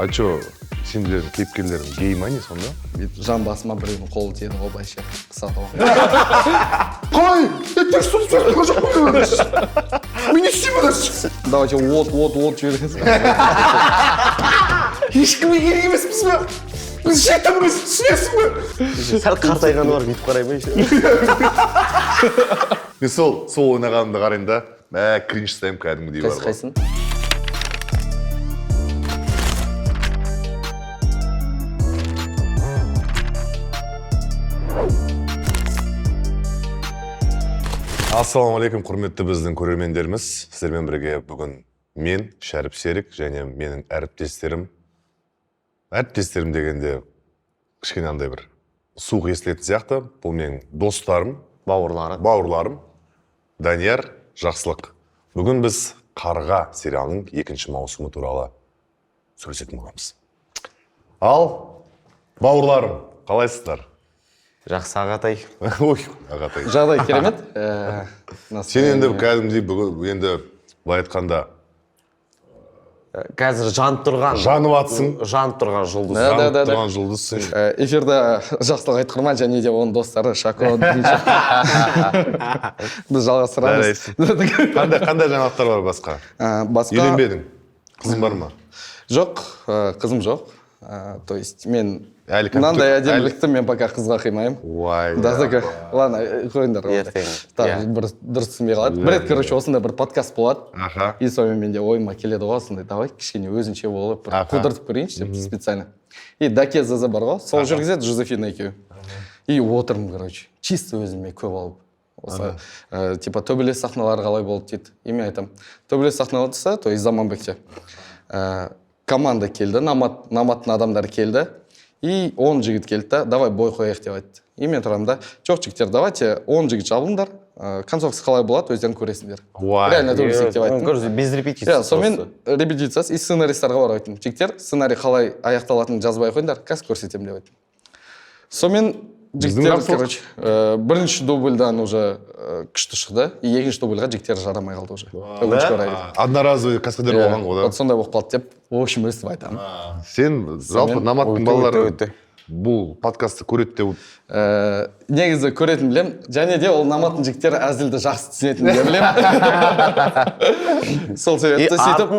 А чё, сендердің кейіпкерлерің гей ма не сонда? Жан басыма біреудің қолы тиеді ғой былайша қысатып. Қой! Тек сұлып сөйлесің жоқ қой! Мен не істеймін? Давайте от жіберіңіз. Ешкімге керек емеспіз бе? Біз жетіміз, түсінесің бе? Сәл қартайғаны бар, бүйтіп қарай ма? Мен сол ойнағанымды қарайын да, кринж стаймын кәдімгідей бар ғой. Қайсын? Ассалаумағалейкум, құрметті біздің көрермендеріміз. Сіздермен бірге бүгін мен, Шәріп Серік, және менің әріптестерім дегенде кішкене андай бір суық естілетін сияқты. Бұл менің достарым, бауырларым, Данияр, Жақсылық. Бүгін біз Қарға сериалының 2-ші маусымы туралы сөйлесетін боламыз. Ал, бауырларым, қалайсыздар? Жақсы ағатай. Ой, ағатай. Жағдай керемет. Сен енді кәдімгідей бүгін енді былай айтқанда Қазір жанып тұрған жұлдыз. Жанып тұрған жұлдызсың. Эфирді Жақсылық Айтқырман және де оның достары Шако. Біз жалғастырамыз. Қандай жаңалықтар бар басқа? Үйленбедің? Қызың бар ма? Жоқ, қызым жоқ. То есть мен мынандай әдемілікті мен пока қызға қимаймын. Ладно, қойыңдар. Бір дұрыс түсінбей қалады. Бір рет, короче, осындай бір подкаст болады. И сонымен менде ойыма келеді ғой, осындай давай кішкене өзінше болып бір қудыртып көрейінші деп специально. И Даке ЗЗ бар ғой, сол жүргізеді Жозефина екеуі. И отырмын, короче, чисто өзіме көп алып. Осы, типа, төбелес сахналары қалай болды дейді. И мен айтамын, төбелес сахналарда, то есть Заманбекте. Команда келді, наматын адамдар келді. И 10 жігіт келді да, давай бой қояйық деп айтты. И мен тұрамын да, жоқ жігіттер, давайте 10 жігіт жабылыңдар, концовкасы қалай болады, өздерің көресіңдер. Реально төбелесек деп айттым. Без репетиция. Сонымен репетициясы и сценаристарға барып айттым. Жігіттер, сценарий қалай аяқталатынын жазбай қойыңдар, қазір көрсетемін деп айттым. Сонымен жігіттер, короче, бірінші дубльдан уже күшті шықты, и екінші дубльға жігіттер жарамай қалды уже. Одноразовый каскадер болған ғой да? Вот сондай болып қалды деп, в общем, өстіп айтамын. Сен жалпы наматтың балалары бұл подкастты көреді деп? Негізі көретін білем, және де ол наматтың жігіттері әзілді жақсы түсінетін де білем. Сол себепті сөйтіп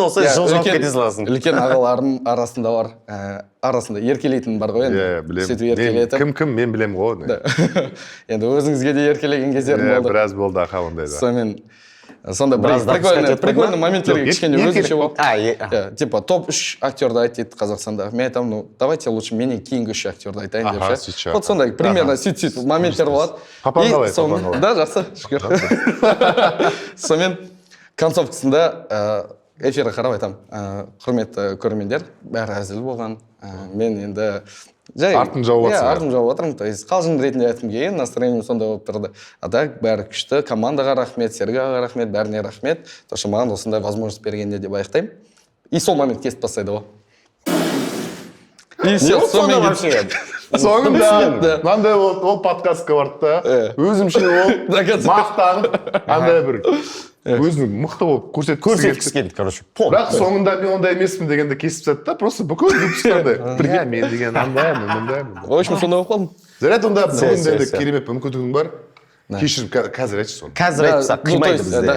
үлкен ағаларым арасында бар, арасында еркелейтін бар ғой енді. Кім мен білем ғой. Енді өзіңізге де еркелеген кездерім болды. Біраз болды ақауындай да. Сонымен сонда прикольный моменттерге кішкене өзінше болып. Типа топ-3 актерді айт дейді Қазақстанда. Мен айтамын, ну давайте лучше менен кейінгі 3 актерді айтайын деп ше. Вот сондай примерно сөйтіп моменттер болады. Папаң қалай? Да, жақсы, шүкір. Сонымен концовкасында эфирді қарап айтамын. Құрметті көрермендер, бәрі әзіл болған. Мен енді артын жауып жатсың. Артын жауып жатырмын. То есть қалжың ретінде айтқым келген, настроением сондай болып тұрды. А так бәрі күшті, командаға рахмет, Сергейға рахмет, бәріне рахмет. То что маған осындай возможность бергенде деп аяқтаймын. И сол момент кесіп тастайды ғой. И все, соңында мынандай ол подкастқа барды да, өзімше ол мақтанып, андай бір өзінің мықты болып көрсеткісі келді, короче. Бірақ соңында мен ондай емеспін дегенде кесіп тастады да, просто бүкіл выпусктарды бірге мен деген андаймын. В общем, сондай болып қалдым. Жарайды, онда бүгін де керемет мүмкіндігің бар. Кешірім, қазір айтшы соны. Қазір айтсақ қимайды бізде.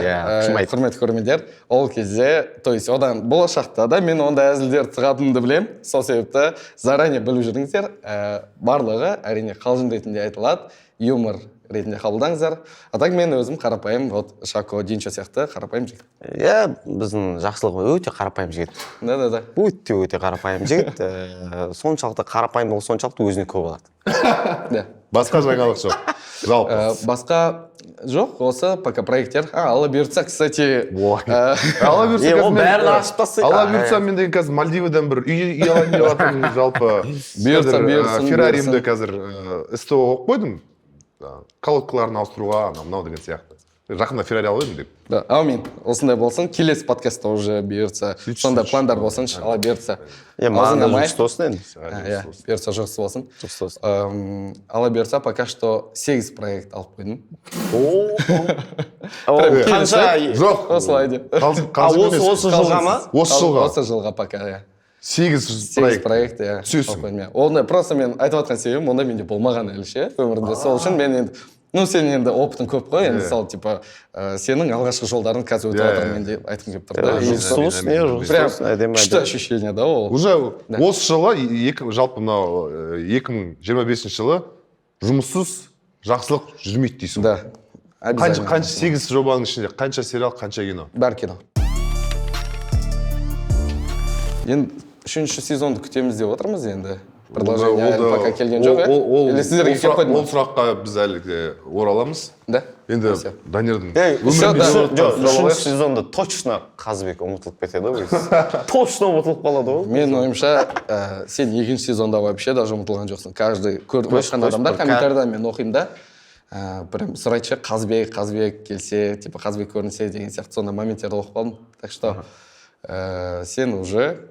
Құрметті көрермендер, ол кезде, то есть одан болашақта да мен ондай әзілдер тығатынымды білем. Сол себепті заранее білу жүріңіздер. Барлығы әрине қалжың ретінде айтылады, юмор ретінде қабылдаңыздар. А так мен өзім қарапайым, вот Шако, Динчо сияқты қарапайым жігіт. Біздің Жақсылық өте қарапайым жігіт. Да. Өте қарапайым жігіт. Соншалықты қарапайым бол, соншалықты өзіне көп алады. Басқа жаңалық жоқ. Жалпы. Басқа жоқ, осы пока проекттер. Алла бұйыртса, кстати. Алла бұйыртса, ол бәрін ашып тастайды. Алла бұйыртса, мен деген қазір Мальдивадан бір үй алайын деп жатырмын, жалпы. Бұйыртса. Ферраримді қазір СТО қойып қойдым. Колодкаларын ауыстыруға, мынау деген сияқты. Жақында Феррари алып едім деп. Да, аумин. Осындай болсын, келесі подкастта уже бұйыртса. Сондай пландар болсын, Алла бұйыртса. Маған да жұқсы болсын енді. Бұйыртса жұқсы болсын. Алла бұйыртса, пока что 8 проект алып қойдым. Қанша? Жоқ. Осылай деп. Осы жылға ма? Осы жылға. Осы жылға пока, 8 проект, иә. түсесің. Онда просто мен айтып жатқан себебім, онда менде болмаған әлі ше, өмірімде. Сол үшін мен енді, сен енді опытың көп қой, енді мысалы, типа, сенің алғашқы жолдарың қазір өтіп жатыр, мен де айтқым келіп тұр да. Прям күшті ощущение да ол. Уже осы жылы, жалпы мынау 2025 жылы жұмыссыз жақсылық жүрмейді дейсің. Да. Қанша 8 жобаның ішінде қанша сериал, қанша кино? Бәрі кино. Енді 3-ші сезонды күтеміз деп отырмыз енді. Продолжение әлі пока келген жоқ, е? Или сіздерге келіп қойды ма? Ол сұраққа біз әлі ораламыз. Да? Енді Данирдің үшінші сезонда точно Қазбек ұмытылып кетеді ғой. Точно ұмытылып қалады ғой. Мен ойымша, сен 2-ші сезонда вообще даже ұмытылған жоқсың. Каждый көріп жатқан адамдар комментарияда мен оқимын да. Прям сұрайды ше, Қазбек келсе, типа Қазбек көрінсе деген сияқты сондай моменттерді оқып қалдым. Так что сен уже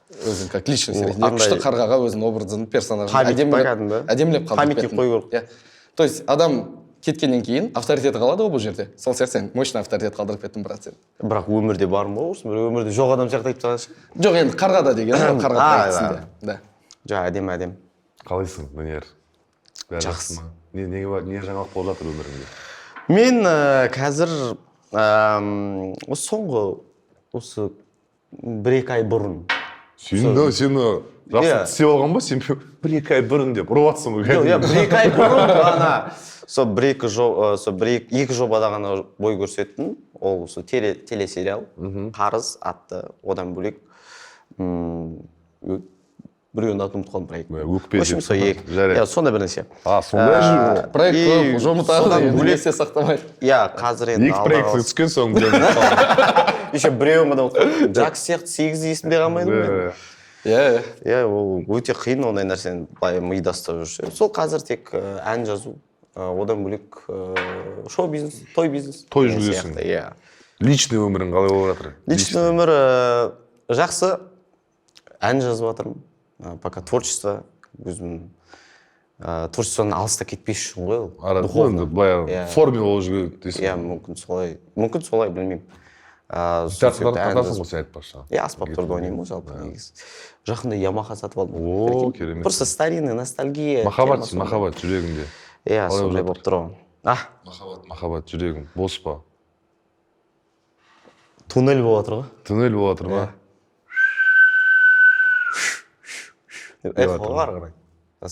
өзің как личность ретінде күшті қарға өзің образын, персонажын әдемілеп қалдырып кеттің. То есть адам кеткеннен кейін авторитеті қалады ғой бұл жерде. Сол сияқты сен мощный авторитет қалдырып кеттің, брат, сен. Бірақ өмірде барым ба осы? Өмірде жоқ адам сияқты айтып тұрған ше? Жоқ, енді қарғада деген, қарға проектісінде. Жоқ, әдем. Қалайсың, Данияр? Жақсы. Не жаңалық болып жатыр өміріңде? Мен қазір осы 1-2 ай бұрын. Сені жақсы тісе болған ба? Сен 1-2 ай бұрын деп ұрыватсың ғой. Жоқ, 1-2 ай бұрын ғана. Сол 2 жобада ғана бой көрсеттім. Ол телесериал «Қарыз» атты, одан бөлек біреуін атын ұмытып қалдым проект. Өкпе деп. Сондай бір нәрсе. Сондай жүр. Проект көп, жұмытады, есе сақтамайды. Қазір енді 2 проектті түскен соң білемін. Еще біреуін ғана ұмытып. Жақсы сияқты 8 есімде қалмайды ғой. Иә, ол өте қиын ондай нәрсені былай мида ұстап жүрсе. Сол қазір тек ән жазу, одан бөлек шоу-бизнес, той-бизнес. Той жүргізесің. Личный өмірің қалай болып жатыр? Личный өмір жақсы. Ән жазып жатырмын. Пока творчество, өзім творчестводан алыста кетпес үшін ғой ол. Духовно. Былай форме болып жүрген дейсің. Иә, мүмкін солай, білмеймін. Тартасың ғой сен айтпақшы. Аспаптарда ойнаймын ғой жалпы негіз. Жақында Ямаха сатып алдым. О, керемет. Просто старинный, ностальгия. Махаббат жүрегіңде. Иә, сондай болып тұр ғой. Махаббат жүрегің бос па? Туннель болып жатыр ғой. Туннель болып жатыр ма? Эхоға қарай.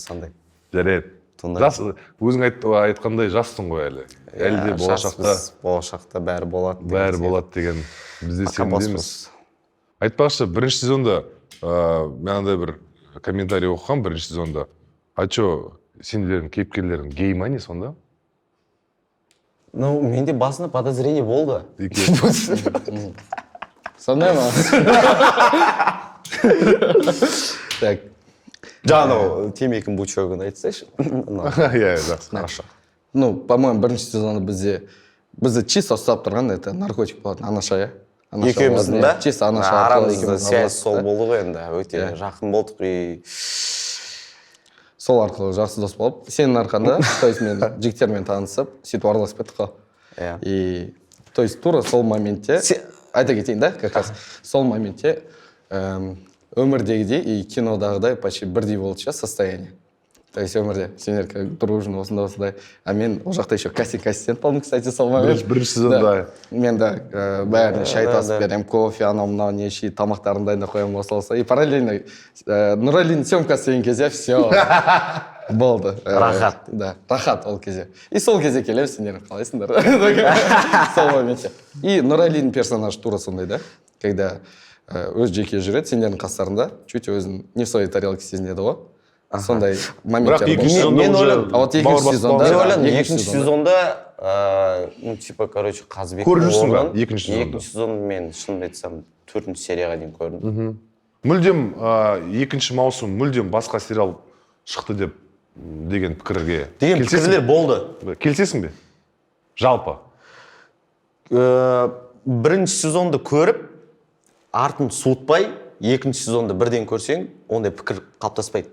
Сондай. Жарайды. Өзің айтқандай жассың ғой әлі. Әлі де болашақта бәрі болады. Бәрі болады деген бізде сенімдеміз. Айтпақшы, бірінші сезонда мен андай бір комментарий оқыған бірінші сезонда. А чё, сендердің кейіпкерлерің гей ма не сонда? Менде басында подозрение болды. Сондай ма? Так. Жаңа темекім бучогын айтсайшы. Иә, жақсы. Хорошо. По-моему, бірінші сезонда бізді чисто ұстап тұрған, это наркотик болатын, Анаша, иә? Екеуміздің да? Чисто Анаша. Арамызда связь сол болды ғой енді, өте жақын болдық. Сол арқылы жақсы дос болып, сенің арқанда, то есть мен жігіттермен танысып, сөйтіп араласып кеттік қой. И, то есть тура сол моментте, айта кетейін да, как раз, сол моментте өмірдегідей и кинодағыдай почти бірдей болды ше состояние. То есть өмірде сендер дружен осындай. А мен ол жақта еще кастинг болдым, кстати, сол момент. Бірінші сезонда. Мен да бәріне шай тасып беремін, кофе, анау-мынау неше тамақтарын дайындап қоямын осыласа. И параллельно Нұралидің съемкасы деген кезде все болды. Рахат. Да, рахат ол кезде. И сол кезде келемін, сендер қалайсыңдар? Сол моментте. И Нұралидің персонажы тура сондай, да? Когда өз жеке жүреді, сендердің қастарында, чуть өзін не в своей тарелке сезінеді ғой. Сондай моменттер болды. Мен ойладым, а вот екінші сезонда, типа, короче, Қазбек көріп жүрсің ба? Екінші сезонда мен шынымды айтсам 4-ші серияға дейін көрдім. Мүлдем екінші маусым мүлдем басқа сериал шықты деген пікірге. Деген пікірлер болды. Келсесің бе? Жалпы. Бірінші сезонды көріп, артын суытпай, екінші сезонды бірден көрсең, ондай пікір қалыптаспайды.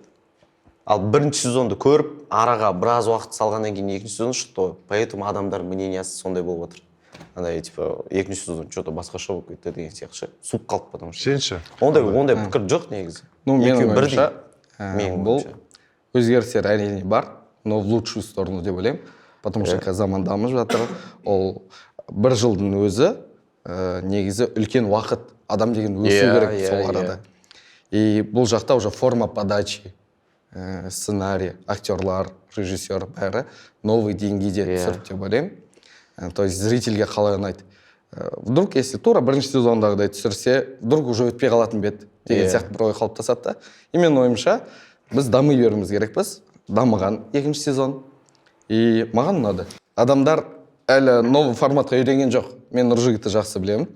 Ал бірінші сезонды көріп, араға біраз уақыт салғаннан кейін екінші сезон шықты. Поэтому адамдар мнениясы сондай болып отыр. андай типа екінші сезон что-то басқаша болып кетті деген сияқты ше суып қалды потому что сен ше ондай пікір жоқ негізі. Ну менің бірдей. ойымша бұл ойымша. өзгерістер әрине бар, но в лучшую сторону деп ойлаймын, потому что қазір заман дамып жатыр. Ол бір жылдың өзі негізі үлкен уақыт, адам деген өсу керек сол арада. И бұл жақта уже форма подачи, сценарий, актерлар, режиссер бәрі новый деңгейде түсіріп деп ойлаймын. То есть зрительге қалай ұнайды. Вдруг если тура бірінші сезондағыдай түсірсе, вдруг уже өтпей қалатын бет деген сияқты бір ой қалыптасады да. И менің ойымша біз дами беруіміз керекпіз. Дамыған екінші сезон. И маған ұнады. Адамдар әлі новый форматқа үйренген жоқ. Мен Нұржігітті жақсы білемін.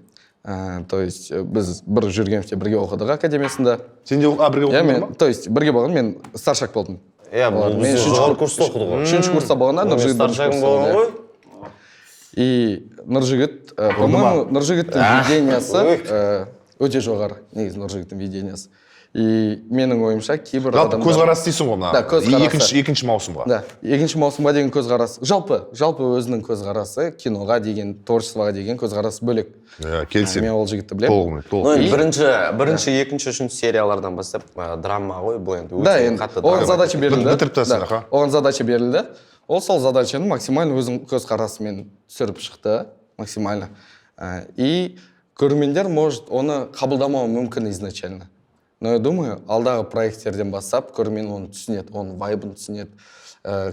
То есть біз бір жүргенімізде бірге оқыдық академиясында. Сен де бірге оқыдың ба? То есть бірге болған, мен старшак болдым. Мен жоғары курста оқыдық ғой. Үшінші курста болғанда Нұржігіт бірінші курста болған. И Нұржігіт, по-моему, Нұржігіттің видениясы өте жоғары, негізі Нұржігіттің видениясы. И менің ойымша кейбір адамдар... Көзқарас дейсің ғой мына. Да, көзқарасы. Екінші маусымға. Да, екінші маусымға деген көзқарас. Жалпы өзінің көзқарасы, киноға деген, творчествоға деген көзқарасы бөлек. Келсем. Мен ол жігітті білемін. Бірінші, екінші, үшінші сериялардан бастап драма ғой, бұл енді өте қатты драма. Оған задача берілді. Бітіріптесің, аха. Оған задача берілді. Ол сол задачаны максимально өзінің көзқарасымен түсіріп шықты, максимально. И көрермендер может оны қабылдамауы мүмкін изначально. Но я думаю, алдағы проекттерден бастап көрермен оны түсінеді, оның вайбын түсінеді.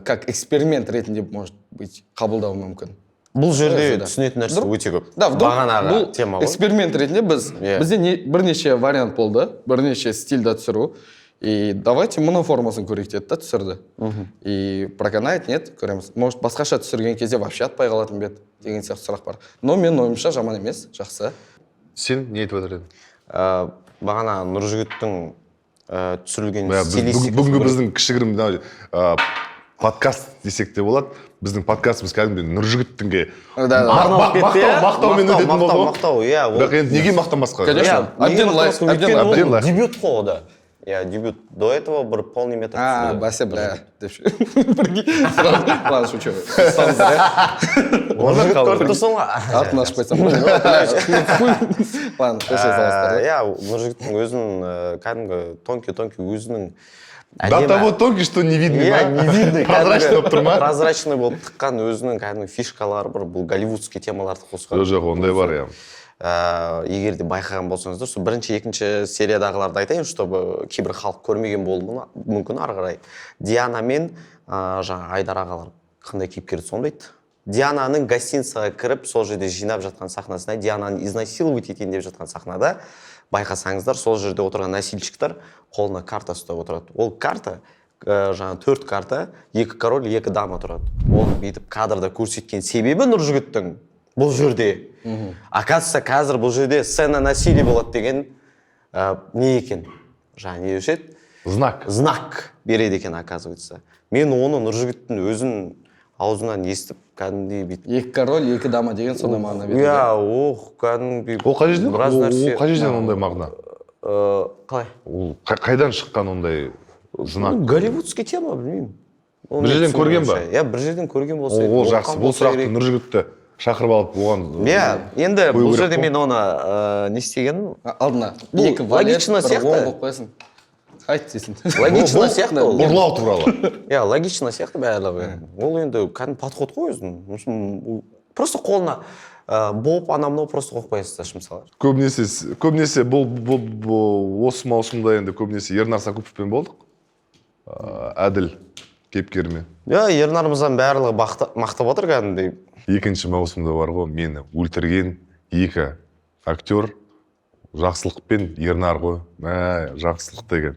Как эксперимент ретінде может быть қабылдауы мүмкін. Бұл жерде түсінетін нәрсе өте көп. Да, бағанағы тема ғой. Эксперимент ретінде бізде бірнеше вариант болды, бірнеше стильда түсіру. И давайте мұны формасын көрейік деді да, түсірді. И проканает, нет, көреміз. Может, басқаша түсірген кезде вообще атпай қалатын бет деген сияқты сұрақ бар. Но мен ойымша жаман емес, жақсы. Сен не айтып жатыр едің? Бағана Нұржігіттің түсірілген стилистикасы. Бүгінгі біздің кішігірім подкаст десек те болады. Біздің подкастымыз кәдімгі Нұржігіттіңге мақтаумен өтетін болды ғой. Мақтау, иә. Бірақ енді неге мақтанбасқа? Конечно, әбден лайк. Дебют қой ода. Я дебют. До этого бір полный метр түсірді. Бәсе, бля. Ладно, шучу. Нұржігіт көріп тұрсың ғой. Атын ашып қойсам. Ладно, көше салыстыр. Иә, Нұржігіттің өзінің кәдімгі тонкий өзінің До того тонкий, что не видный. Не видный. Прозрачный болып тұр ма? Прозрачный болып тыққан өзінің кәдімгі фишкалары бар. Бұл голливудский темаларды қосқан. Жоқ, ондай бар, иә. Егер де байқаған болсаңыздар, сол бірінші, екінші сериядағыларды айтайын, чтобы кейбір халық көрмеген болуы мүмкін ары қарай. Диана мен жаңа Айдар ағалар қандай кейіпкерді сомдайды. Диананың гостиницаға кіріп, сол жерде жинап жатқан сахнасына, Диананы изнасиловать етейін деп жатқан сахнада байқасаңыздар, сол жерде отырған носильщиктер қолына карта ұстап отырады. Ол карта, жаңа 4 карта, 2 король, 2 дама тұрады. Оны бүйтіп кадрда көрсеткен себебі Нұржігіттің бұл жерде. Оказывается, қазір бұл жерде сцена насилие болады деген не екен? Жаңа не өшеді? Знак береді екен, оказывается. Мен оны Нұржігіттің өзін аузынан естіп, кәдімдей бүйтіп. 2 король, 2 дама деген сонда мағына береді. Иә, кәдімдей. Ол қай жерден ондай мағына? Қалай? Ол қайдан шыққан ондай знак? Голливудский тема, білмеймін. Бір жерден көрген ба? Иә, бір жерден көрген болса. Ол жақсы, бұл сұрақты Нұржігітті шақырып алып оған... Иә, енді бұл жерде мен оны не істегенім? Алдына. Логично сияқты. Айт дейсің. Логично сияқты ол. Ұрлау туралы. Иә, логично сияқты бәрі. Ол енді кәдімгі подход қой өзінің. Просто қолына болып анамнау просто қойып қоясыздар мысалы. Көбінесе бұл осы маусымда енді көбінесе Ернар Сакуповпен болдық. Әділ кейіпкерімен. Иә, Ернар мырзаның барлығы мақтап отыр кәдімгідей. Екінші маусымда бар ғой, мені өлтірген 2 актер Жақсылық пен Ернар ғой. Жақсылық деген.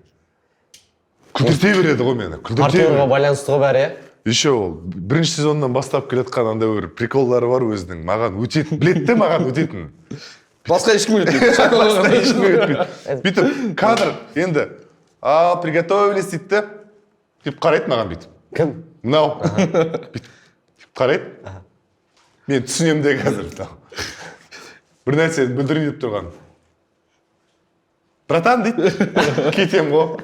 Күлдірте береді ғой мені. Артурға байланысты ғой бәрі, Еще ол бірінші сезоннан бастап келетқан андай бір приколдары бар өзінің. Маған өтетін, білетті маған өтетін. Басқа ешкім өтпейді. Бүйтіп, кадр енді, приготовились дейді, деп қарайды маған бүйтіп. Кім? Мынау. Бүйтіп қарайды. Мен түсінем де қазір. Бір нәрсе бүлдірейін деп тұрған. Братан дейді, кетем ғой.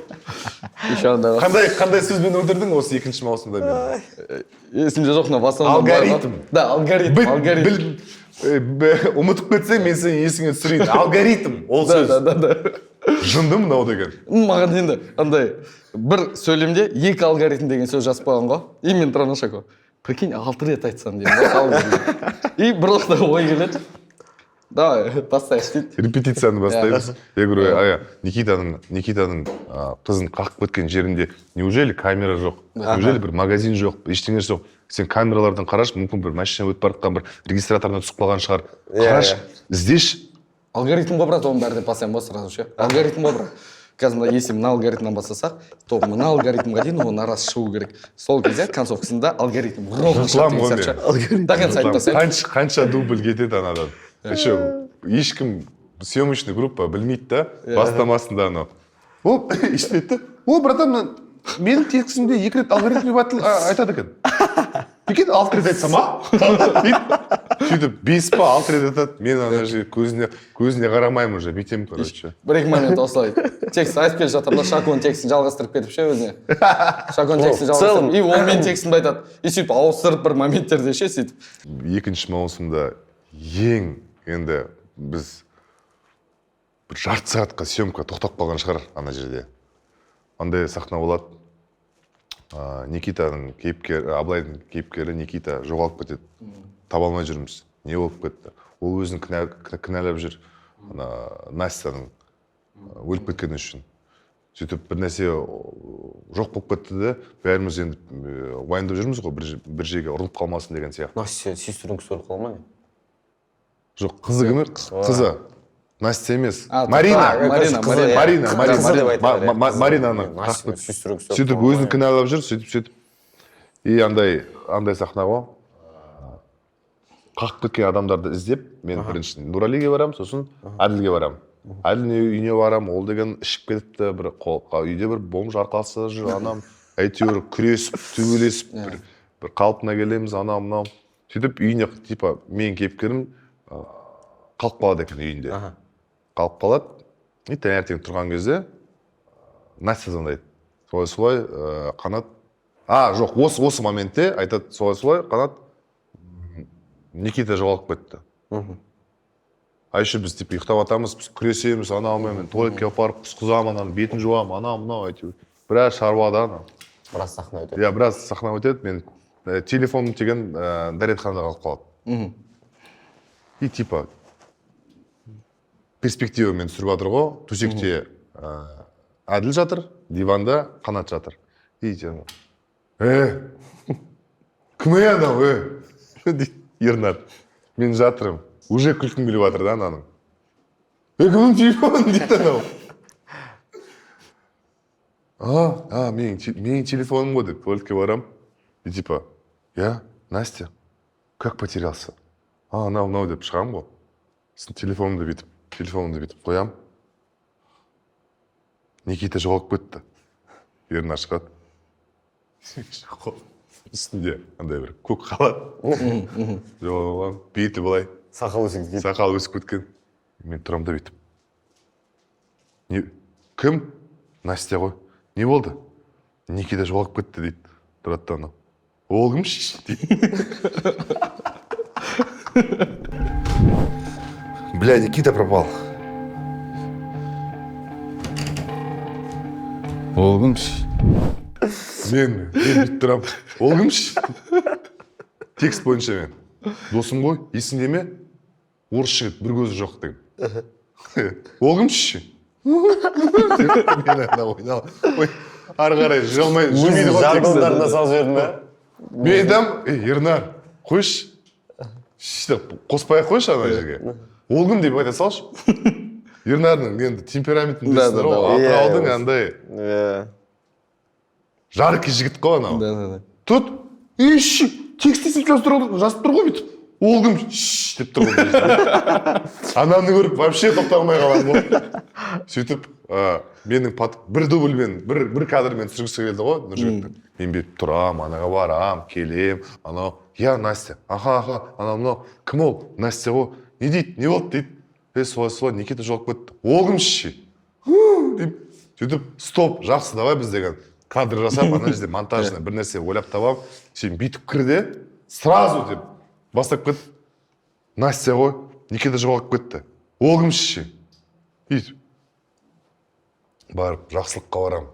Қандай сөзбен өлтірдің осы екінші маусымда мені? Есімде жоқ, но в основном... Алгоритм. Да, алгоритм. ұмытып кетсең мен сені есіңе түсірейін. Алгоритм, ол сөз. Жынды мынау деген. Маған енді андай бір сөйлемде екі алгоритм деген сөз жазып қойған ғой. Именно Траношако. Прикинь, 6 рет айтсам деймін. И бір уақытта ой келеді. Давай, поставишь дейді. Репетицияны бастаймыз. Я говорю, Никитаның қызын қақып кеткен жерінде неужели камера жоқ? Неужели бір магазин жоқ? Ештеңе жоқ. Сен камералардан қараш, мүмкін бір машина өтіп бара жатқан бір регистраторына түсіп қалған шығар. Қараш, іздеш. Алгоритм ғой, брат, оның бәрі деп басайын ба сразу ше. Алгоритм ғой, брат. Қазір мына если мына алгоритмнан бастасақ, то мына алгоритмға дейін оның арасы шығу керек. Сол кезде концовкасында алгоритм ровно шығады. До конца айтып тастайын. Қанша дубль кетеді анадан. Еще ешкім съемочный группа білмейді да, бастамасында анау. Ол естіледі. О, братан, менің текстімде 2 рет алгоритм айтады екен. Прикинь, 6 рет айтсам, сөйтіп 5 па 6 рет айтады. Мен ана жерге көзіне қарамаймын уже, бүйтемін, короче. Бір-екі момент осылай. Текст айтып келе жатыр, Шакон текстін жалғастырып кетіп ше өзіне. Шакон текстін жалғастырып, и ол мен текстімді айтады. И сөйтіп ауыстырып бір моменттерде ше сөйтіп. 2-ші маусымда ең енді біз бір жарты сағатқа съемка тоқтап қалған шығар ана жерде. Андай сахна болады. Никитаның кейіпкері, Аблайдың кейіпкері Никита жоғалып кетеді. Таба алмай жүрміз. Не болып кетті? Ол өзін кінәлап жүр. Настяның өліп кеткені үшін. Сөйтіп бір нәрсе жоқ болып кетті де, бәріміз енді уайымдап жүрміз ғой, бір жерге ұрылып қалмасын деген сияқты. Настя сестрінің кісі өліп қалмай? Жоқ, қызы кім? Қызы. Настя емес. Маринаны қақпет. Сөйтіп өзін кінәлап жүр, сөйтіп. И андай сахна ғой. Қақып кеткен адамдарды іздеп, мен бірінші Нуралиге барам, сосын Әділге барам. Әділдің үйіне барам, ол деген ішіп кетіпті, бір үйде бір бомж арқасы жүр, анам. Әйтеуір күресіп, төбелесіп, бір қалпына келеміз, анам. Сөйтіп үйіне, типа, мен кейіпкерім қалып қалады екен үйінде. Қалып қалады. И таңертең тұрған кезде Настя звондайды. Солай Қанат. Жоқ, осы моментте айтады, солай Қанат Никита жоғалып кетті. А еще біз типа ұйықтап атамыз, біз күресеміз, мен туалетке апарып құсқызамын, бетін жуамын, мынау әйтеуір. Біраз шаруада. Біраз сахна өтеді. Иә, біраз сахна өтеді. Мен телефоным деген дәретханада қалып қалады. И типа перспективамен түсіріп жатыр ғой, төсекте Әділ жатыр, диванда Қанат жатыр. И жаңа, кім анау, дейді Ернар. Мен жатырым, уже күлкім келіп жатыр да ананың. Кімнің телефоны дейді анау. Менің телефоным ғой деп, туалетке барам. И типа, Настя, как потерялся? Анау деп шығам ғой. Телефонымды бүйтіп қоям. Никита жоғалып кетті. Ернар шығады. Үстінде андай бір көк қалады. Жоғалған, беті былай. Сақал өсіп кеткен. Мен тұрам да бүйтіп. Кім? Настя ғой. Не болды? Никита жоғалып кетті дейді. Тұрады да анау. Ол кім шеш? Бля, Никита пропал. Ол кім шеш? Мен бүйтіп тұрам. Ол кім шеш? Текст бойынша мен. Досым ғой, есіңде ме? Орыс жігіт, бір көзі жоқ деген. Ол кім шеш? Ары қарай жылмай жүрмейді ғой. Жаргондарына салып жібердің ба? Мен айтам, Ернар, қойшы. Қоспай қойшы ана жерге. Ол кім деп айта салшы. Ернардың енді темпераментін дейсің ғой, атыраудың андай жаркий жігіт қой анау. Тұт, текстесін жазып тұр ғой бүйтіп. Ол кім деп тұр ғой. Ананы көріп, вообще тоқталмай қалам ғой. Сөйтіп, менің бір дубльмен, бір кадрмен түсіргісі келді ғой, Нұржігіттің. Мен бетіп тұрам, анаға барам, келем, анау, Настя, анау, кім ол? Настя ғой, не дейді, не болды дейді. Солай, Никита жоғалып кетті. Ол кім шеше? Сөйтіп, стоп, жақсы, давай біз деген кадр жасап, ана жерде монтажына бір нәрсе ойлап табам, сен бүйтіп кірде, сразу деп бастап кет. Настя ғой некеде жоғалып кетті. Ол кім ше? Бүйтіп барып жақсылыққа барам.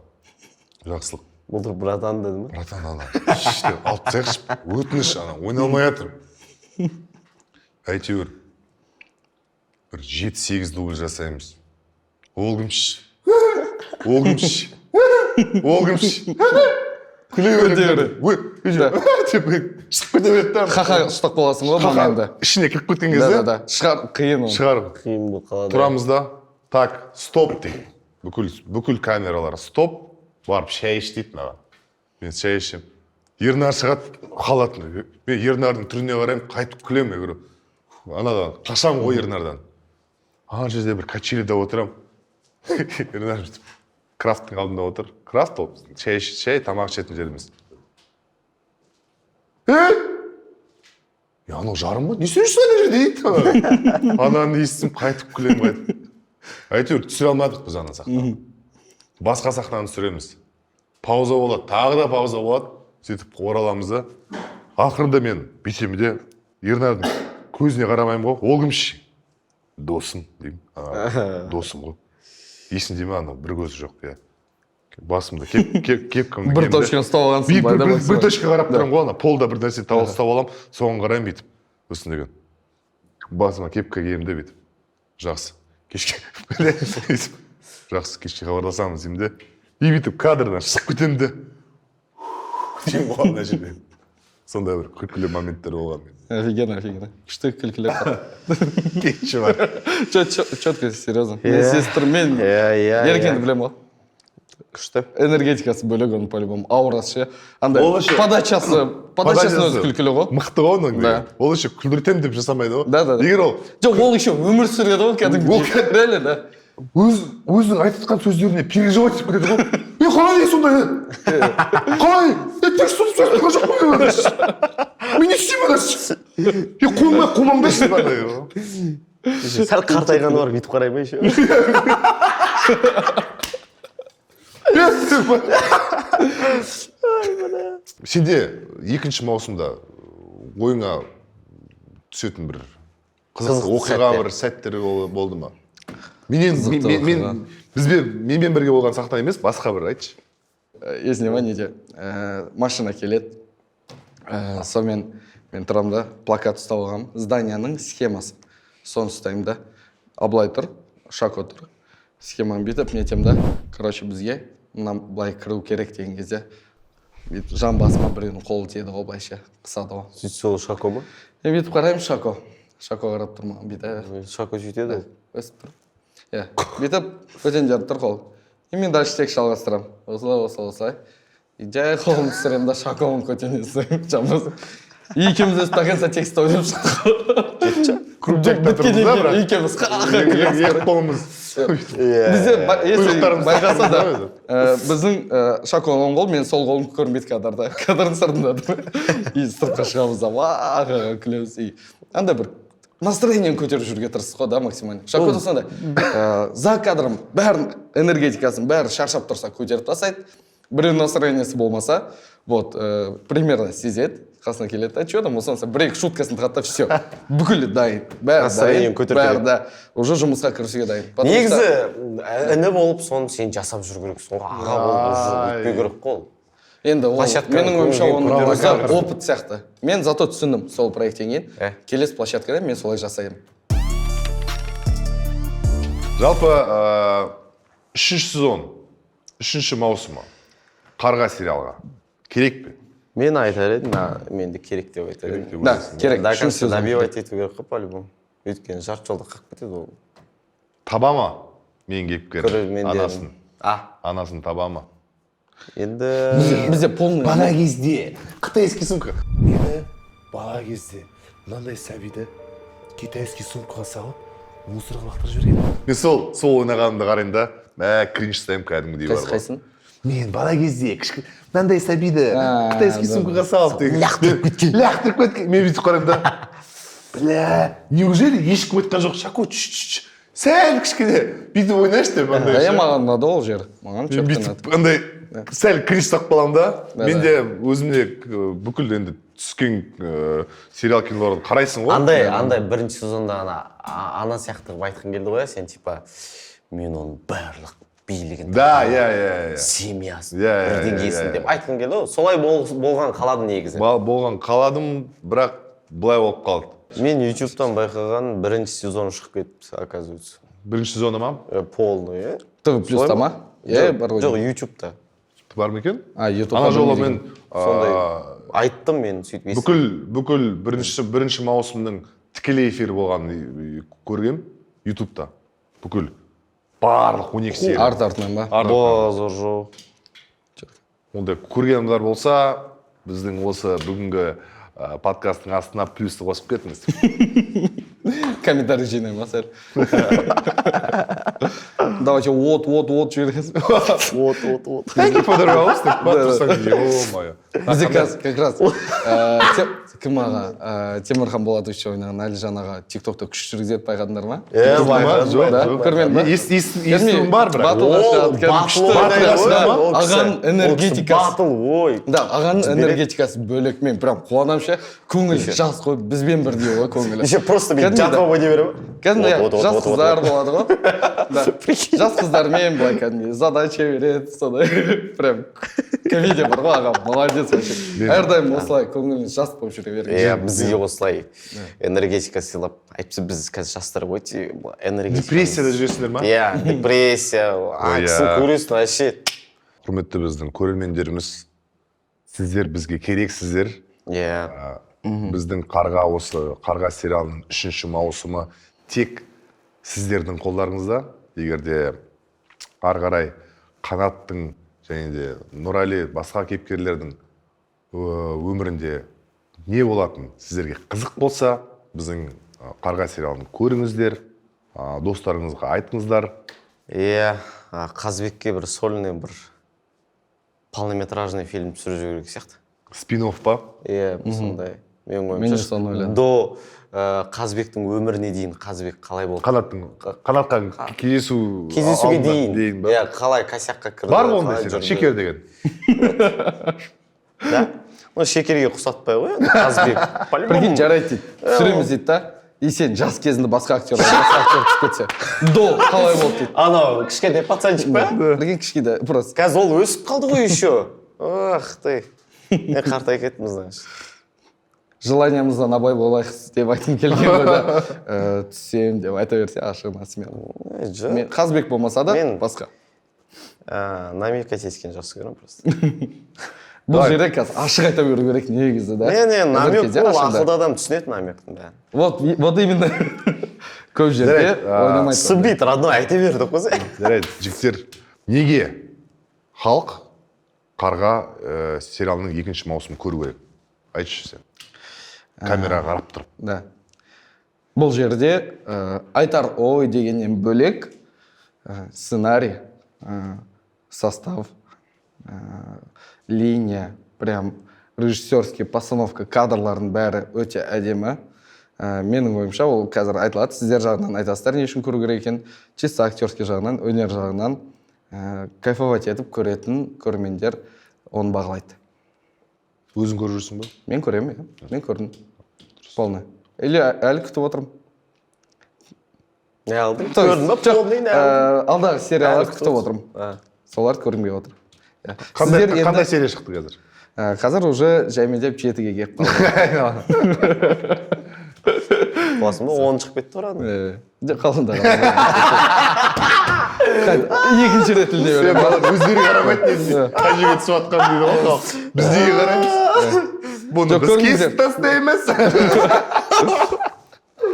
Жақсылық. Бұлдыр братан деді ма? Братан ана іште алып тастайықшы, өтініш ана ойналмай жатыр. Әйтеуір бір 7-8 дубль жасаймыз. Ол кім ше? Ол кім ше? Ол кім ше? Күле береді. Шығып кете береді да. Ха-ха ұстап қаласың ғой моментте. Ішіне кіріп кеткен кезде. Да. Шығар, қиын ол. Шығар. Қиын бұл қалады. Тұрамыз да. Так, стоп дейді. Бүкіл камералар стоп. Барып шай іш дейді маған. Мен шай ішем. Ернар шығады, қалатын. Мен Ернардың түріне қараймын, қайтып күлемін. Мен көріп. Анадан қашам ғой Ернардан. Ана жерде бір качеліде отырам. Ернар Крафттың алдында отыр. Крафт ол шай, тамақ ішетін жеріміз. Анау жарым ба? Не сөйлесің ана жерде дейді. Ананы естіп қайтып күлемін қайтып. Әйтеуір түсіре алмадық біз ана сахнаны. Басқа сахнаны түсіреміз. Пауза болады, тағы да пауза болады. Сөйтіп ораламыз да. Ақырында мен бүйтемін де Ернардың көзіне қарамаймын ғой. Ол кім ше? Досым деймін. Досым ғой. Есінде ме анау бір көзі жоқ, иә. Басымда кепкамды бір точканы ұстап алғансың ба? Бір точка қарап тұрамын ғой, ана полда бір нәрсе тауып ұстап аламын, соған қараймын бүйтіп. Осында деген. Басыма кепка киемін де бүйтіп. Жақсы. Кешке жақсы, кешке хабарласамыз деймін де. И бүйтіп кадрдан шығып кетемін де. Деймін ғой ана жерде. Сондай бір күлкілі моменттер болған. Офигенно. Күшті күлкілі. Кетші бар. Четко, серьезно. Мен сестріммен Еркенді білем ғой. Күшті. Энергетикасы бөлек оның по-любому. Аурасы ше. Андай подачасын өзі күлкілі ғой. Мықты ғой оның. Ол еще күлдіртем деп жасамайды ғой. Да. Егер ол... Жоқ, ол еще өмір сүреді ғой, кәдімгі. Реально, да. Өзінің айтқан сөздеріне переживать етіп кетеді ғой. Қалай сондай? Қалай? Тек сөз жоқ қой. Мен не істеймін? Қолмаңдайсың ба? Сәл қартайғаны бар, бүйтіп қарай ма еще? Сенде екінші маусымда ойыңа түсетін бір қызық оқиға бір сәттер болды ма? Менмен бірге болған сахна емес, басқа бір айтшы. Есіне ма неде? Машина келеді. Сонымен мен тұрамын да, плакат ұстап алғам. Зданияның схемасы. Соны ұстаймын да. Аблай тұр, Шако тұр. Схеманы бүйтіп нетем да. Короче, бізге былай кіру керек деген кезде жан басыма біреудің қолы тиеді ғой былайша, қысады ғой. Сөйтсе сол Шако ма? Мен бүйтіп қараймын, Шако қарап тұр маған бүйтіп. Шако сөйтеді? Өсіп тұр. Иә, бүйтіп өтен жарып тұр қол. Мен дальше тек жалғастырамын. Осылай. Жай қолымды түсіремін да Шаконың көтеніне ұстаймын, жамбасын. Екеуміз өз до конца текст ойлап шықтық. Жетші? Кружокта тұрмыз да, бірақ? Екеуміз екі қолымыз. Бізде, если байқаса да, біздің Шаконың оң қол, мен сол қолым көрінбейді кадрда. Кадрдың сыртында тұр. И сыртқа шығамыз да, ваға күлеміз. Андай бір настроениені көтеріп жүрге тырыстық қой да максимально. Шако да сондай. За кадрым бәрін энергетикасын бәрі шаршап тұрса көтеріп тастайды. Біреудің настроениесі болмаса, вот, примерно сезеді. Қасына келеді, а что там, осынса бір-екі шуткасын тығатта, все. Бүкілі дайын. Бәрі да. Уже жұмысқа кірісуге дайын. Негізі, іні болып, соны сен жасап жүр керек. Соңға аға болып өтпе керек қол. Енді менің ойымша оның опыт сияқты. Мен зато түсіндім сол проекттен кейін. Келесі площадкада мен солай жасаймын. Жалпы, үшінші сезон, үшінші маусымы Қарға сериалға керек пе? Мен айтар едім, мен де керек деп айтар едім. Да, керек. До конца добивать ету керек қой по-любому. Өйткені жарты жолда қалып кетеді ол. Таба ма мен кейіпкер анасын? Анасын таба ма? Енді... Бізде полный... Бала кезде қытайский сумка. Мені бала кезде мынандай сәбиді китайский сумкаға салып, мусорға лақтырып жіберген. Мен сол ойнағанымды қараймын да, кринж ұстаймын кәдімгідей бар. Қайсын? Мен бала кезде мынандай сәбиді китайский сумкаға салып лақтырып кеткен. Мен бүйтіп қараймын да. Бля, неужели ешкім айтқан жоқ? Шако, сәл кішкене бүйтіп ойнайыншы деп андай маған ұнады ол жер маған мен бүйтіп андай сәл криш тақып қаламын да мен де өзімде бүкіл енді түскен сериал киноларды қарайсың ғой андай бірінші сезонда ана сияқты қылып айтқың келді ғой сен типа мен оның барлық билігін да иә семьясын бір деңгейсін деп айтқың келді ғой солай болған қалады негізі болған қаладым бірақ былай болып қалды мен ютубтан байқаған бірінші сезон шығып кетіпті оказывается бірінші сезоны ма полный тв плюста ма бар ғой жоқ ютубта бар ма екен ютуб ана жолы мен сондай айттым мен сөйтіп бүкіл бірінші маусымның тікелей эфир болғанын көргем ютубта бүкіл барлық 12 серия артынан ба базар жоқ ондай көргенімдер болса біздің осы бүгінгі подкасттың астына плюсті қосып кетіңіз комментарий жинаймын сәл давайте вот жібересіз вот thank you for the roast деп тұрсаң ё-моё бізде қазір как раз кім аға темірхан болатович ойнаған әлжан аға тиктокта күш жүргізеді байқадыңдар ма жоқ көрмедім ба естуім бар бірақ ағаның энергетикасы батыл ой да ағаның энергетикасы бөлек мен прям қуанамын ше көңілі жас қой бізбен бірдей ғой көңілі еще просто мен жатып ойнай беремін кәдімгі жас қыздар болады ғой жас қыздармен былай кәдімгі задача береді сондай прям комедия бар ғой ағам молодец вообще әрдайым осылай көңілі жас болып жүре берген бізге осылай энергетика сыйлап әйтпесе біз қазір жастар ғой энергетика депрессияда жүресіңдер ма иә депрессия кісіні көресің вообще құрметті біздің көрермендеріміз сіздер бізге керексіздер иә біздің қарға сериалының 3-ші маусымы тек сіздердің қолдарыңызда егер де ары қарай Қанаттың және де Нұрәлі басқа кейіпкерлердің өмірінде не болатын сіздерге қызық болса біздің қарға сериалын көріңіздер достарыңызға айтыңыздар иә Қазбекке бір сольный бір полнометражный фильм түсіру керек сияқты спин-офф па иә сондай мен де соны ойладым до Қазбектің өміріне дейін Қазбек қалай болды Қанатқа кездесуге дейін иә қалай косякқа кірді бар ғой ондай сериал шекер деген да ну шекерге ұқсатпай ғой енді Қазбек прикинь жарайды дейді түсіреміз дейді да и сен жас кезінде басқа актер түсіп кетсе до қалай болды дейді анау кішкентай пацанчик па прикинь кішкене просто қазір ол өсіп қалды ғой еще ах ты қартайып кеттіңіз значит желаниямыздан абай болайық деп айтқым келген ғой да түссем деп айта берсе ашығына смело мен Қазбек болмаса да басқа намекать еткен жақсы көремін просто бұл жерде қазір ашық айта беру керек негізі да не намек ол ақылды адам түсінеді намектің бәрін вот именно көп жерде ойнамайды сыбит родной айта бердік қой жарайды жігіттер неге халық қарға сериалының 2-ші маусымын көру керек айтшы сен камераға қарап тұрып да бұл жерде айтар ой дегеннен бөлек сценарий состав линия прям режиссерский постановка кадрлардың бәрі өте әдемі менің ойымша ол қазір айтылады сіздер жағынан айтасыздар не үшін көру керек екен чисто актерский жағынан өнер жағынан кайфовать етіп көретін көрермендер оны бағалайды өзің көріп жүрсің ба мен көремін иә мен көрдім полный или әлі күтіп отырмын не алдың көрдің ба полный не алдың алдағы сериаларды күтіп отырмын соларды көргім келіп отыр қандай серия шықты қазір қазір уже жаймендеп 7-ге келіп қалды боласың ба 10 шығып кетті ғой қалында екінші рет іліне беремін өздері қарамайды қай жерге түсіп жатқан дейді ғой халық біз неге қараймыз бұны біз кесіп тастаймыз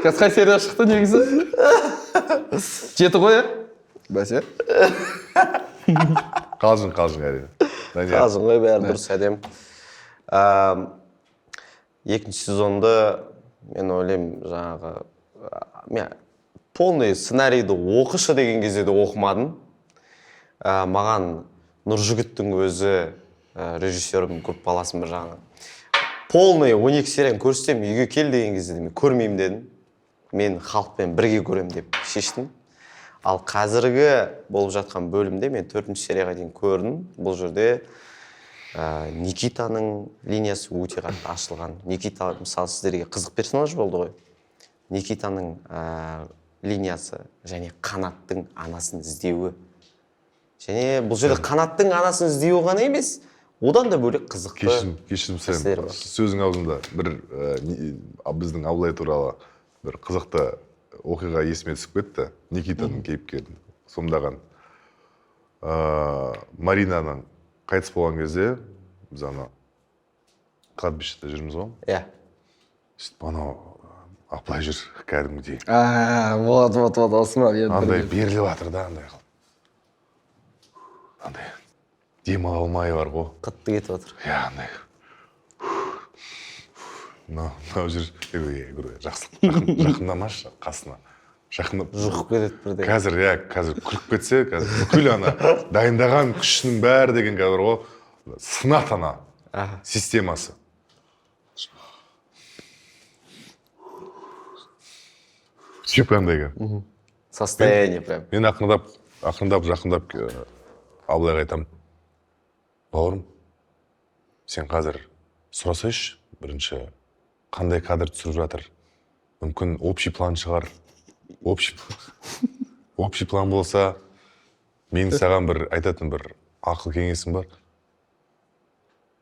қазір қай серия шықты негізі 7 ғой бәсе қалжың әрине қалжың ғой бәрі дұрыс әдемі екінші сезонды мен ойлаймын жаңағы мен полный сценарийді оқышы деген кезде де оқымадым маған Нұржігіттің өзі режиссерім көп баласын бір жағынан полный 12 серияны көрсетем үйге кел деген кезде мен көрмеймін дедім мен халықпен бірге көрем деп шештім Ал қазіргі болып жатқан бөлімде мен 4-ші серияға дейін көрдім. Бұл жерде Никитаның линиясы өте қатты ашылған. Никита, мысалы, сіздерге қызық персонаж болды ғой. Никитаның линиясы және Қанаттың анасын іздеуі. Және бұл жерде Қанаттың анасын іздеуі ғана емес, одан да бөлек қызықты. Кешірім сұраймын. Сөзің аузында бір біздің Абылай туралы бір қызықты оқиға есіме түсіп кетті. Никитаның кейіпкерін сомдаған. Маринаның қайтыс болған кезде біз ана кладбищеде жүрміз ғой. Иә. Сөйтіп анау Абылай жүр кәдімгідей. Вот, осы ма? Андай беріліп жатыр да, андай қылып. Андай демала алмай бар ғой. Қатты кетіп отыр. Иә, андай. Мынау жүр. Жақындамашы қасына. Жақындап. Жұқып кетеді бірде. Қазір күліп кетсе, бүкіл ана дайындаған күшінің бәрі деген қазір ғой. Сынат ана системасы. Сөйтіп андай. Состояние прям. Мен ақырындап жақындап Абылайға айтамын. Бауырым, сен қазір сұрасайшы, бірінші қандай кадр түсіріп жатыр. Мүмкін общий план шығар. Общий план болса, мен саған бір айтатын бір ақыл кеңесім бар.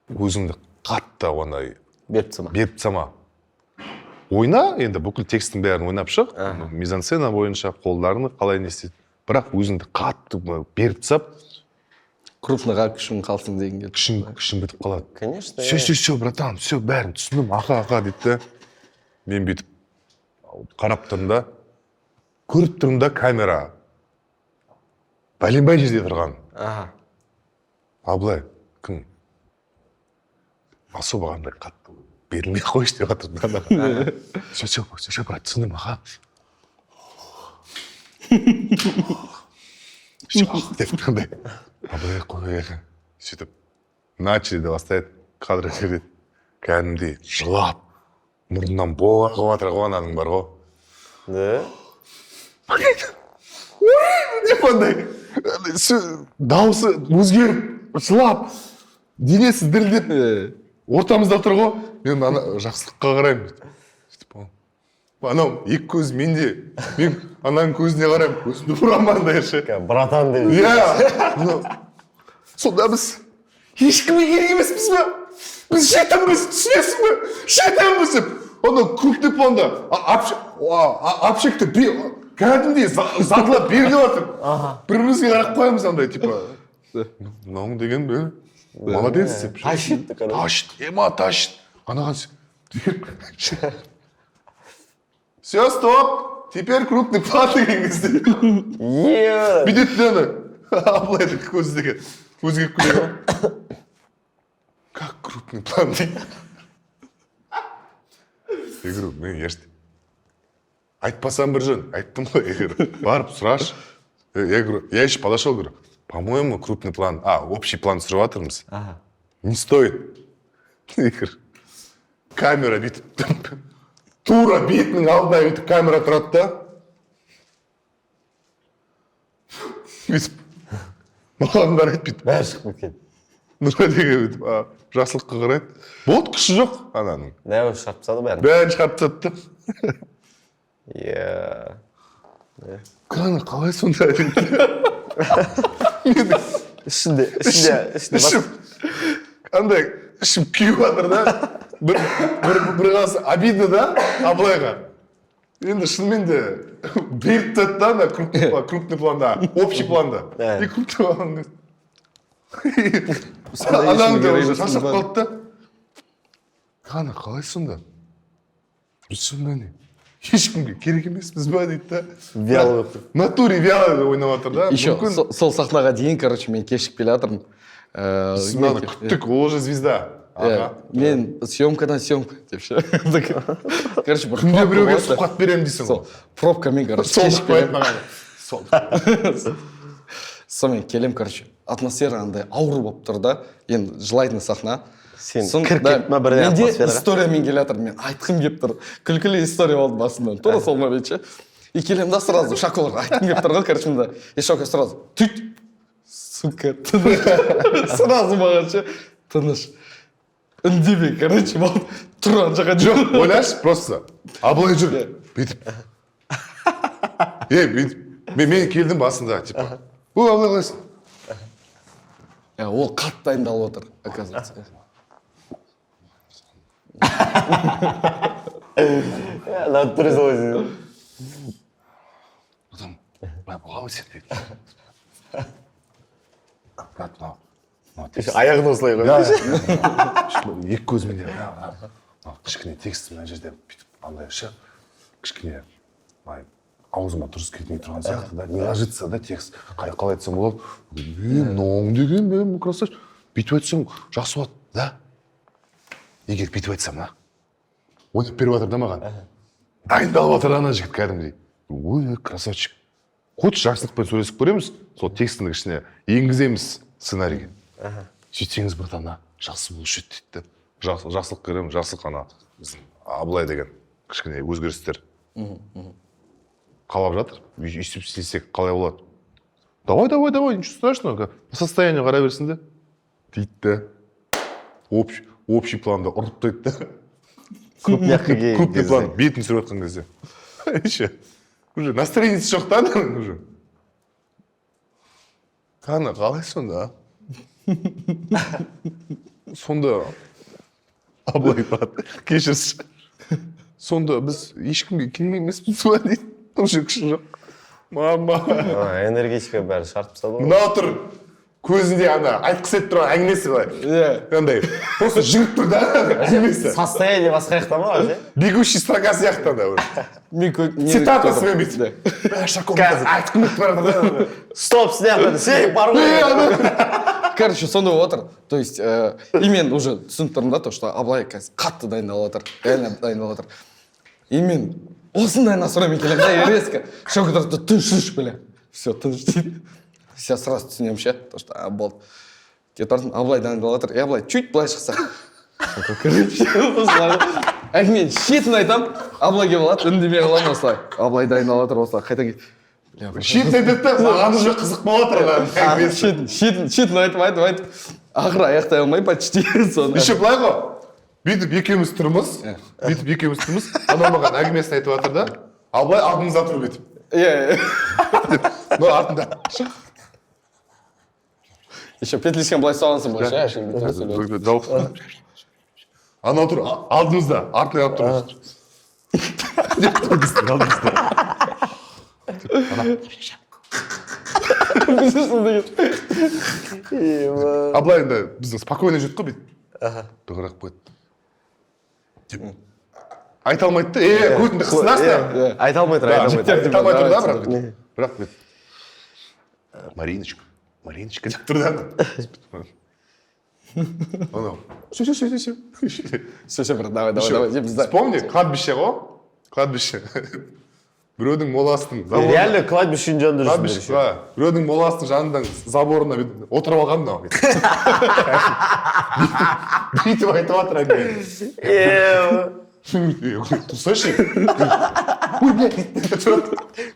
Өзіңді қатты ондай беріп сама. Ойна, енді бүкіл текстің бәрін ойнап шық. Мизансцена бойынша қолдарыңды қалай не істейді. Бірақ өзіңді қатты беріп сап. Крупныға күшің қалсын деген Күшің бітіп қалады. Конечно. Все, братан, все, бәрін түсіндім, ақа дейді. Мен бүйтіп қарап тұрмын да, көріп тұрмын да камера. Бәленбай жерде тұрған. Абылай, кім? Особо қандай қатты берілмей қойшы деп жатыр. Все, брат, түсіндім, аға. Деп тұрғандай. Абылай қойға. Сөйтіп, начали да бастайды, кадры кереді. Кәдімдей жылап, мұрнынан боғар қылып ананың бар ғой. Да? Деп андай, дауысы өзгеріп, жылап, денесі дірілдеп, ортамызда тұр ғой. Мен ана жақсылыққа қараймын. Анау екі көз менде, мен ананың көзіне қараймын, көзімді бұрамандай ше. Братан деп. Иә. Сонда біз ешкімге керек емеспіз бе? Біз шайтанбыз, түсінесің бе? Шайтанбыз деп. Онда крупный планда апшекті кәдімдей задылап беріліп жатыр. Бірімізге қарап қоямыз андай, типа. Мынауың деген бе? Молодец деп. Тащит. Тащит. Анаға все, стоп! Теперь крупный план деген кезде. Бүйтеді ана. Абылайды көздеген. Өзгеріп күледі. Как крупный план деген. Я говорю, мен ешті. Айтпасам бір жөн. Айттым ғой, я говорю, барып сұрашы. Я говорю, я еще подошел, говорю, по-моему, крупный план. Общий план түсіріп жатырмыз. Не стоит. Я говорю, камера бүйтіп. Тура бетінің алдына өтіп камера тұрады да. Өйтіп, маған қарайды бүйтіп. Бәрі шығып кеткен. Нұра деген өтіп, жақсылыққа қарайды. Болды, күші жоқ ананың. Бәрі шығарып тастады бәрін. Бәрін шығарып тастады да. Иә. Қана қалай сонда? Ішінде Қандай, ішім күйіп жатыр да. Бір қаласы обидно да, Абылайға. Енді шынымен де беріп тәді да, крупный планда, общий планда. И крупный планда. Анаң да уже шашып қалды да. Қана, қалай сонда? Біз сонда не? Ешкімге керек емеспіз ба дейді да. Вялый. Натуре вялый ойнап жатыр да. Еще сол сахнаға дейін, короче, мен кешіп келе жатырмын. Күттік, ол же звезда. Мен съемкадан съемка деп ше. Короче, бір күнде біреуге сұхбат беремін дейсің ғой. Пробкамен, короче, кешіп келемін. Сонымен келем, короче, атмосфера андай ауыр болып тұр да. Енді жылайтын сахна. Сен кіріп ма бірден атмосфераға? Менде историямен келе жатыр, мен айтқым келіп тұр. Күлкілі история болды басымдан. Тура сол момент ше. и келем да сразу шоколад айтқым келіп тұр ғой короче мында и шока сразу түйт сука тыныш сразу маған ше тыныш үндемей короче болып тұрған жаққа жоқ ойлашы просто абылай жүр бүйтіп бүйтіп мен келдім басында типа о абылай қалайсың ол қатты дайындалып отыр оказывается надо туризовать. Потом, бұға өсет дейді. Брат, мынау. Аяғын осылай қой. Екі көзімен де, кішкене текст мына жерде бүйтіп андай ше, кішкене аузыма дұрыс кетмей тұрған сияқты да, не ложится да текст. Қалай айтсам болады, мынауың деген, мен красавчик. Бүйтіп айтсам жақсы болады, да? Егер бүйтіп айтсам, да? Ойнап беріп жатыр да маған. Дайындалып жатыр ана жігіт кәдімгідей. Ой, красавчик. Хочешь, жақсылықпен сөйлесіп көреміз, сол текстің ішіне енгіземіз сценарийге. Сөйтсеңіз братан, жақсы болушы еді дейді. Жақсылық көремін, жақсылық ана біздің Абылай деген кішкене өзгерістер қалап жатыр. Өйстіп істесек қалай болады? Давай, ничего страшного. По состоянию қарай берсін де. Дейді да. Общий планда ұрып тойды да. Крупный план, бетін түсіріп жатқан кезде. Еще. Уже настроениесі жоқ та уже. Қана, қалай сонда? Сонда Абылай брат, кешірші. Сонда біз ешкімге керек емеспіз ба дейді. Уже күші жоқ. Мама. Энергетика бәрі шарт тастады ғой. Мынау тұр. Көзінде ана айтқысы ет тұрған әңгімесі былай. Андай. Просто жігіт тұр да әңгімесі. Состояние басқа жақта ма уже? Бегущий строка сияқты анда уже. Цитатасымен бүйтіп. Қазір айтқым келіп тұрады да. Стоп, снял. Сей, бару. Короче, сонда отыр. То есть, и мен уже түсініп тұрмын да, то, что Абылай қазір қатты дайындалып отыр. Реально дайындалып отыр. И мен осындай настроймен келем да, резко. Шока тұрды, тыныш, бля. Все, тыныш дейді. Сейчас сразу түсінем ше, то, что болды. Кетіп тұрдым, Абылай дайындалып отыр. И Абылай чуть былай шықса. Короче, осылай. Әңгімен шетін айтам, Абылай келіп алады, үндемей қаламын осылай. Абылай дайындалып отыр, осылай қайта келіп. Шетін айтады да, маған уже қызық болып отыр. Шетін айтып. Ақыры аяқтай алмай почти соны. Еще былай ғой. Бүйтіп екеуміз тұрмыз. Анау маған әңгімесін айтып жатыр да. Абылай алдымызда тұр бүйтіп. Ну, артында. Еще петличкам былай соғансың былай ше. Анау тұр, алдымызда, артына алып тұрмыз. Абылай енді біздің спокойно жүрді ғой бүйтіп. Дұғырақ қойды. Айта алмайды да, көтінді қысынасың да. Айта алмай тұр. Айта алмай тұр да, бірақ бүйтіп. Мариночка деп тұр да. Анау. Все, брат, давай. Вспомни, кладбище ғой? Кладбище. Біреудің моластың заборына. Реально кладбищенің жанында жүрсіңдер. Біреудің моластың жанынан заборына отырып алған мынау. Бүйтіп айтып жатыр әңгіме. Тұрсайшы. Ой, блядь.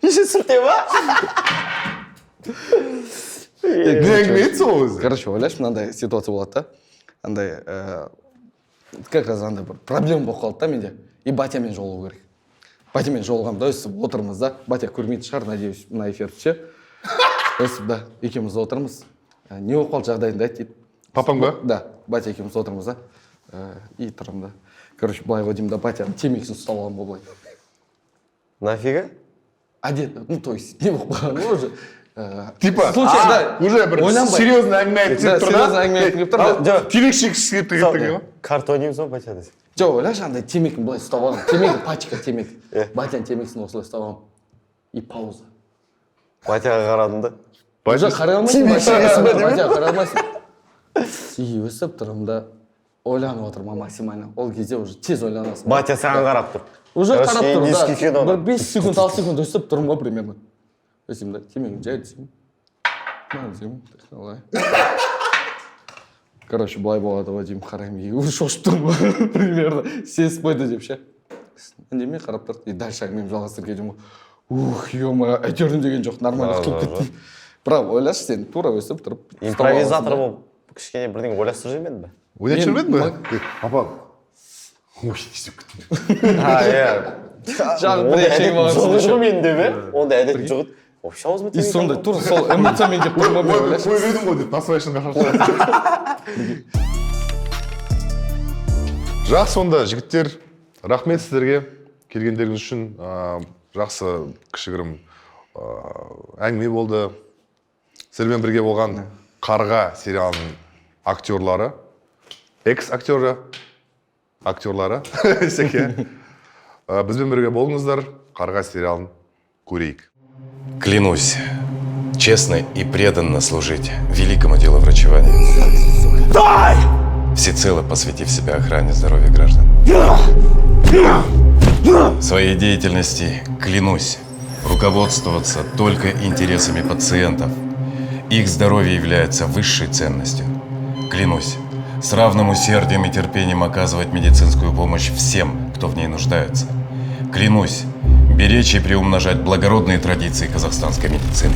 Еще сүрте ма? Не әңгіме етсі ол өзі. Короче, ойлашы, мынандай ситуация болады да. Андай, как раз андай бір проблема болып қалды да менде. И батямен жолығу керек. Батямен жолығамын да, өстіп отырмыз да. Батя көрмейтін шығар, надеюсь, мына эфирді ше. Өстіп, да, екеуміз отырмыз. Не болып қалды жағдайында айт дейді. Папаң ба? Да, батя екеуміз отырмыз да. И тұрмын да. Короче, былай ғой деймін да, батя темекісін ұстап алған болай. Нафига? Ну, то есть, не болып қалған ғой уже. Типа, уже бір серьезный әңгіме айтып тұрды. Серьезный әңгіме айтып тұрды. Темекші кішкеп тегеттігі ма? Картоним ма батя десе? Жоқ, ойлашы, андай темекін былай ұстап алған. Темекі, пачка темек. Батяның темекісін осылай ұстап алған. И пауза. Батяға қарадың да? Уже қарай алмайсың, батяға қарай алмайсың. И өсіп тұрмын да, ойланып отырмын максимально. Ол кезде уже тез ойланасың. Батя саған қарап тұр. Уже қарап тұр, да. Бір 5 секунд, 6 секунд өсіп тұрмын ғой примерно. Өсім да, темегін жай десем. Короче, былай болады ғой деймін, қараймын, и уже шошып тұрмын примерно. Сесіп қойды деп ше. Үндемей қарап тұрды, и дальше әңгімені жалғастырып кетемін ғой. ух, ё-моё, әйтеуір деген жоқ, нормально құтылып кетті. Бірақ ойлашы сен тура өстіп тұрып. Импровизатор болып кішкене бірдеңе ойластырып жүрмедің бе? Ойлап жүрмедің бе? Апа. Ой, істеп кеттім. Жағы бір екшең маған жоқ еді ғой менде ме? Ондай әдет жоқ еді. Вообще аузыма и сондай тура сол эмоциямен келіп тұрмын ба ойлашы. Қойып едің ғой деп насыбайшын қашап. Жақсы сонда жігіттер, рахмет сіздерге келгендеріңіз үшін. Жақсы кішігірім әңгіме болды. Сіздермен бірге болған Қарға сериалының актерлары, актерлары, бізбен бірге болыңыздар, Қарға сериалын көрейік. Клянусь честно и преданно служить великому делу врачевания. Всецело посвятив себя охране здоровья граждан. В своей деятельности клянусь руководствоваться только интересами пациентов. Их здоровье является высшей ценностью. Клянусь с равным усердием и терпением оказывать медицинскую помощь всем, кто в ней нуждается. Клянусь беречь и приумножать благородные традиции казахстанской медицины.